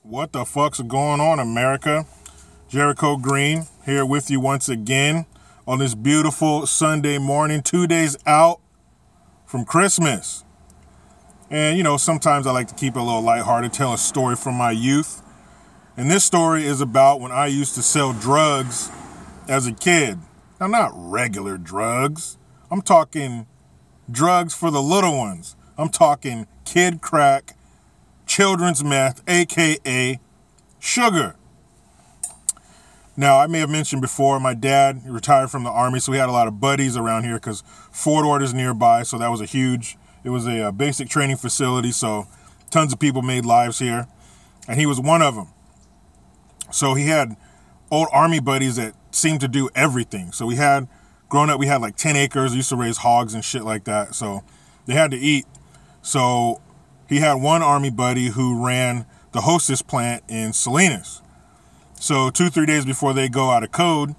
What the fuck's going on, America? Jericho Green here with you once again on this beautiful Sunday morning, 2 days out from Christmas. And sometimes I like to keep it a little lighthearted, tell a story from my youth. And this story is about when I used to sell drugs as a kid. Now, not regular drugs. I'm talking drugs for the little ones. I'm talking kid crack, children's meth, aka sugar. Now, I may have mentioned before, my dad retired from the Army, so we had a lot of buddies around here because Fort Ord is nearby, so that was it was a basic training facility, so tons of people made lives here, and he was one of them. So he had old Army buddies that seemed to do everything. So growing up, we had like 10 acres, we used to raise hogs and shit like that, so they had to eat. So he had one Army buddy who ran the Hostess plant in Salinas. So 2-3 days before they go out of code,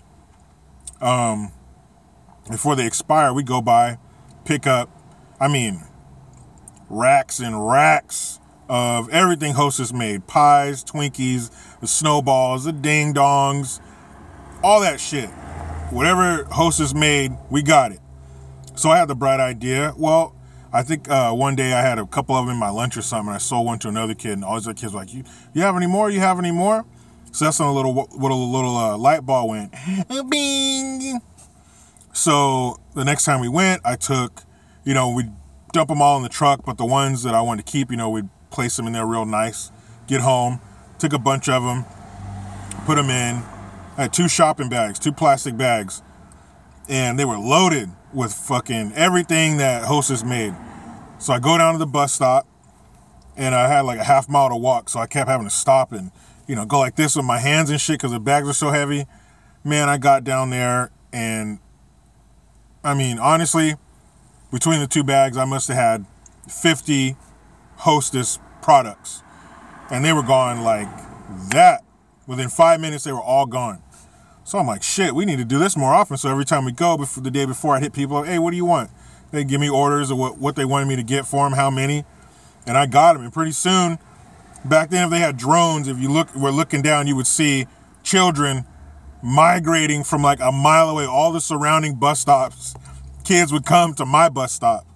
before they expire, we go by, pick up, racks and racks of everything Hostess made. Pies, Twinkies, the snowballs, the ding dongs, all that shit. Whatever Hostess made, we got it. So I had the bright idea. Well, I think one day I had a couple of them in my lunch or something, and I sold one to another kid, and all these other kids were like, you have any more? You have any more? So that's when a little light bulb went, bing. So the next time we went, I took, we'd dump them all in the truck, but the ones that I wanted to keep, we'd place them in there real nice, get home, took a bunch of them, put them in. I had 2 shopping bags, 2 plastic bags, and they were loaded with fucking everything that Hostess made. So I go down to the bus stop, and I had like a half mile to walk, so I kept having to stop and, go like this with my hands and shit because the bags are so heavy. Man, I got down there, and, honestly, between the 2 bags, I must have had 50 Hostess products, and they were gone like that. Within 5 minutes, they were all gone. So I'm like, shit, we need to do this more often. So every time we go, the day before, I'd hit people up, hey, what do you want? They'd give me orders of what they wanted me to get for them, how many, and I got them. And pretty soon, back then, if they had drones, if you were looking down, you would see children migrating from like a mile away, all the surrounding bus stops. Kids would come to my bus stop,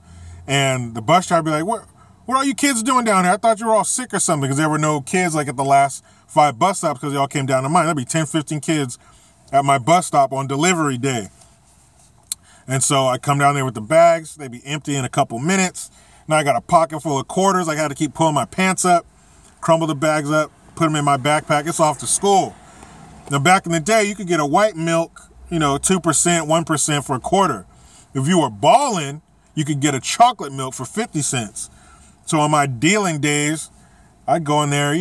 and the bus driver would be like, what are you kids doing down here? I thought you were all sick or something, because there were no kids like at the last 5 bus stops because they all came down to mine. There'd be 10, 15 kids at my bus stop on delivery day. And so I come down there with the bags. They'd be empty in a couple minutes. Now I got a pocket full of quarters. I had to keep pulling my pants up, crumble the bags up, put them in my backpack. It's off to school. Now back in the day, you could get a white milk, 2%, 1% for a quarter. If you were balling, you could get a chocolate milk for 50 cents. So on my dealing days, I'd go in there,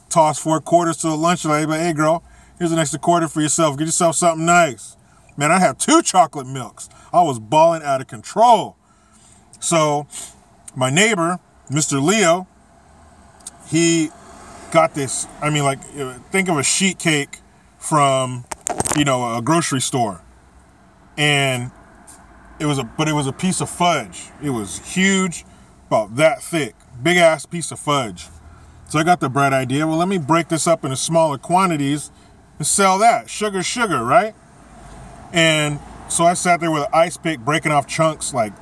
toss 4 quarters to the lunch lady, but hey girl, here's an extra quarter for yourself. Get yourself something nice. Man, I have 2 chocolate milks. I was balling out of control. So my neighbor, Mr. Leo, he got this, think of a sheet cake from, a grocery store. And it was a piece of fudge. It was huge, about that thick, big ass piece of fudge. So I got the bright idea, well, let me break this up into smaller quantities and sell that. Sugar, right? And so I sat there with an ice pick breaking off chunks like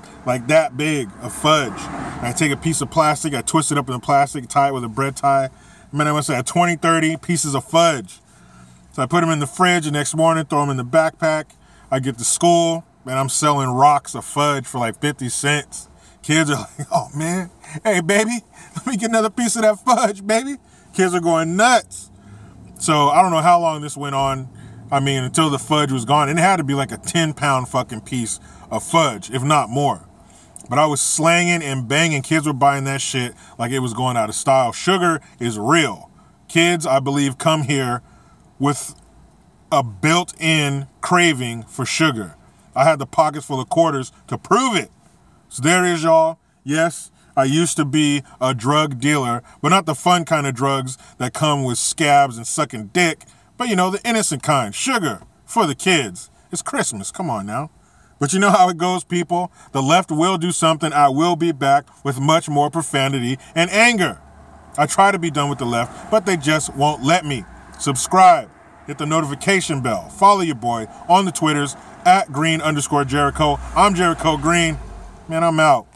that big of fudge. And I take a piece of plastic, I twist it up in the plastic, tie it with a bread tie. I must have 20, 30 pieces of fudge. So I put them in the fridge the next morning, throw them in the backpack. I get to school, and I'm selling rocks of fudge for like 50 cents. Kids are like, oh man, hey baby, let me get another piece of that fudge, baby. Kids are going nuts. So I don't know how long this went on. Until the fudge was gone. And it had to be like a 10-pound fucking piece of fudge, if not more. But I was slanging and banging. Kids were buying that shit like it was going out of style. Sugar is real. Kids, I believe, come here with a built-in craving for sugar. I had the pockets full of quarters to prove it. So there it is, y'all. Yes, I used to be a drug dealer, but not the fun kind of drugs that come with scabs and sucking dick, but the innocent kind. Sugar for the kids. It's Christmas. Come on now. But you know how it goes, people. The left will do something. I will be back with much more profanity and anger. I try to be done with the left, but they just won't let me. Subscribe. Hit the notification bell. Follow your boy on the Twitters at @Green_Jericho. I'm Jericho Green. Man, I'm out.